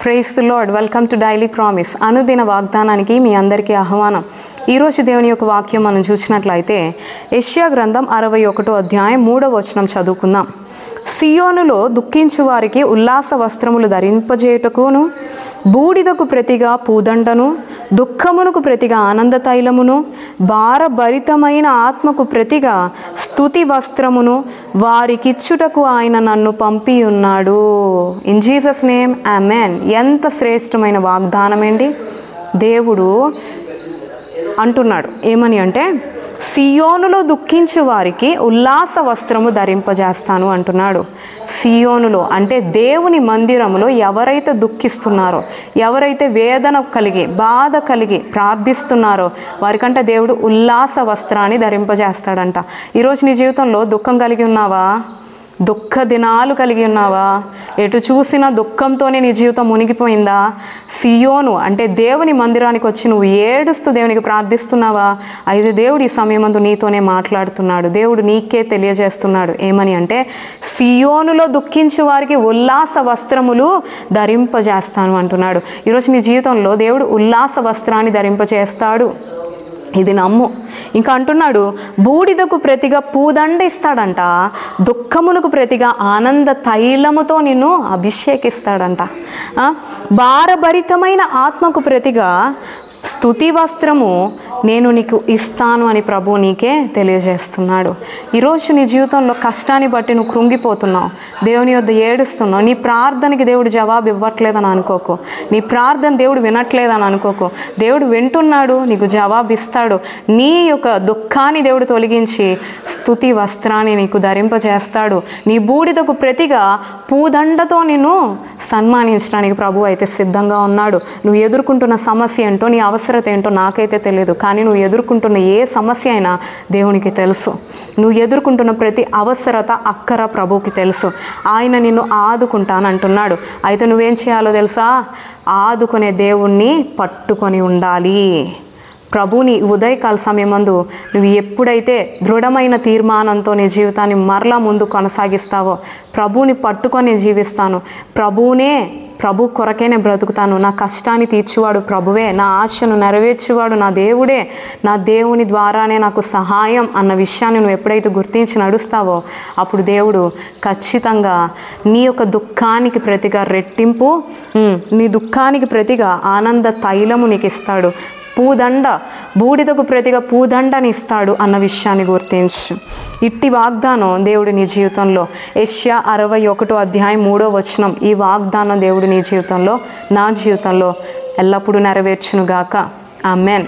Praise the lord. Welcome to daily promise. అనుదిన వాగ్దానానికి మీ అందరికీ ఆహ్వానం. ఈరోజు దేవుని యొక్క వాక్యం మనం చూసినట్లయితే యెషయా గ్రంథం 61వ అధ్యాయం 3వ వచనం చదువుకుందాం. సియోనులో దుఃఖించు వారికి ఉల్లాస వస్త్రములు ధరింపజేయుటకును, బూడిదకు ప్రతిగా పూదండను, దుఃఖమునకు ప్రతిగా ఆనంద తైలమును, భారభరితమైన ఆత్మకు ప్రతిగా స్తుతి వస్త్రమును వారికిచ్చుటకు ఆయన నన్ను పంపి ఉన్నాడు. In Jesus name amen. ఎంత శ్రేష్టమైన వాగ్దానం అండి. దేవుడు అంటున్నాడు ఏమని అంటే, సియోనులో దుఃఖించు వారికి ఉల్లాస వస్త్రము ధరింపజేస్తాను అంటున్నాడు. సియోనులో అంటే దేవుని మందిరములో ఎవరైతే దుఃఖిస్తున్నారో, ఎవరైతే వేదన కలిగి బాధ కలిగి ప్రార్థిస్తున్నారో వారికంటే దేవుడు ఉల్లాస వస్త్రాన్ని ధరింపజేస్తాడంట. ఈరోజు నీ జీవితంలో దుఃఖం కలిగి ఉన్నావా? దుఃఖ దినాలు కలిగి ఉన్నావా? ఎటు చూసినా దుఃఖంతోనే నీ జీవితం మునిగిపోయిందా? సియోను అంటే దేవుని మందిరానికి వచ్చి నువ్వు ఏడుస్తూ దేవునికి ప్రార్థిస్తున్నావా? అయితే దేవుడు ఈ సమయమందు నీతోనే మాట్లాడుతున్నాడు. దేవుడు నీకే తెలియజేస్తున్నాడు ఏమని అంటే, సియోనులో దుఃఖించే వారికి ఉల్లాస వస్త్రములు ధరింపజేస్తాను అంటున్నాడు. ఈరోజు నీ జీవితంలో దేవుడు ఉల్లాస వస్త్రాన్ని ధరింపజేస్తాడు. ఇది నమ్ము. ఇంకా అంటున్నాడు, బూడిదకు ప్రతిగా పూదండ ఇస్తాడంట, దుఃఖమునకు ప్రతిగా ఆనంద తైలముతో నిన్ను అభిషేకిస్తాడంట. భారభరితమైన ఆత్మకు ప్రతిగా స్తుతి వస్త్రము నేను నీకు ఇస్తాను అని ప్రభువు నీకే తెలియజేస్తున్నాడు. ఈరోజు నీ జీవితంలో కష్టాన్ని బట్టి నువ్వు కృంగిపోతున్నావు, దేవుని యొద్ద ఏడుస్తున్నావు. నీ ప్రార్థనకి దేవుడు జవాబు ఇవ్వట్లేదని అనుకోకు, నీ ప్రార్థన దేవుడు వినట్లేదని అనుకోకు. దేవుడు వింటున్నాడు, నీకు జవాబు ఇస్తాడు. నీ యొక్క దుఃఖాన్ని దేవుడు తొలగించి స్తుతి వస్త్రాన్ని నీకు ధరింపజేస్తాడు. నీ బూడిదకు ప్రతిగా పూదండతో నిన్ను సన్మానించడానికి ప్రభు అయితే సిద్ధంగా ఉన్నాడు. నువ్వు ఎదుర్కొంటున్న సమస్య ఏంటో, నీ అవసరత ఏంటో నాకైతే తెలియదు, కానీ నువ్వు ఎదుర్కొంటున్న ఏ సమస్య అయినా దేవునికి తెలుసు. నువ్వు ఎదుర్కొంటున్న ప్రతి అవసరత అక్కర ప్రభువుకి తెలుసు. ఆయన నిన్ను ఆదుకుంటానంటున్నాడు. అయితే నువ్వేం చేయాలో తెలుసా? ఆదుకునే దేవుణ్ణి పట్టుకొని ఉండాలి. ప్రభుని ఉదయకాల సమయమందు నువ్వు ఎప్పుడైతే దృఢమైన తీర్మానంతో నీ జీవితాన్ని మరలా ముందు కొనసాగిస్తావో, ప్రభువుని పట్టుకొని జీవిస్తాను, ప్రభు కొరకేనే బ్రతుకుతాను, నా కష్టాన్ని తీర్చువాడు ప్రభువే, నా ఆశను నెరవేర్చువాడు నా దేవుడే, నా దేవుని ద్వారానే నాకు సహాయం అన్న విషయాన్ని నువ్వు ఎప్పుడైతే గుర్తించి నడుస్తావో, అప్పుడు దేవుడు ఖచ్చితంగా నీ యొక్క దుఃఖానికి ప్రతిగా రెట్టింపు, నీ దుఃఖానికి ప్రతిగా ఆనంద తైలము నీకు ఇస్తాడు. పూదండ, బూడిదకు ప్రతిగా పూదండని ఇస్తాడు అన్న విషయాన్ని గుర్తించు. ఇట్టి వాగ్దానం దేవుడు నీ జీవితంలో, యెషయా 61వ అధ్యాయం 3వ వచనం, ఈ వాగ్దానం దేవుడు నీ జీవితంలో, నా జీవితంలో ఎల్లప్పుడూ నెరవేర్చునుగాక. ఆమెన్.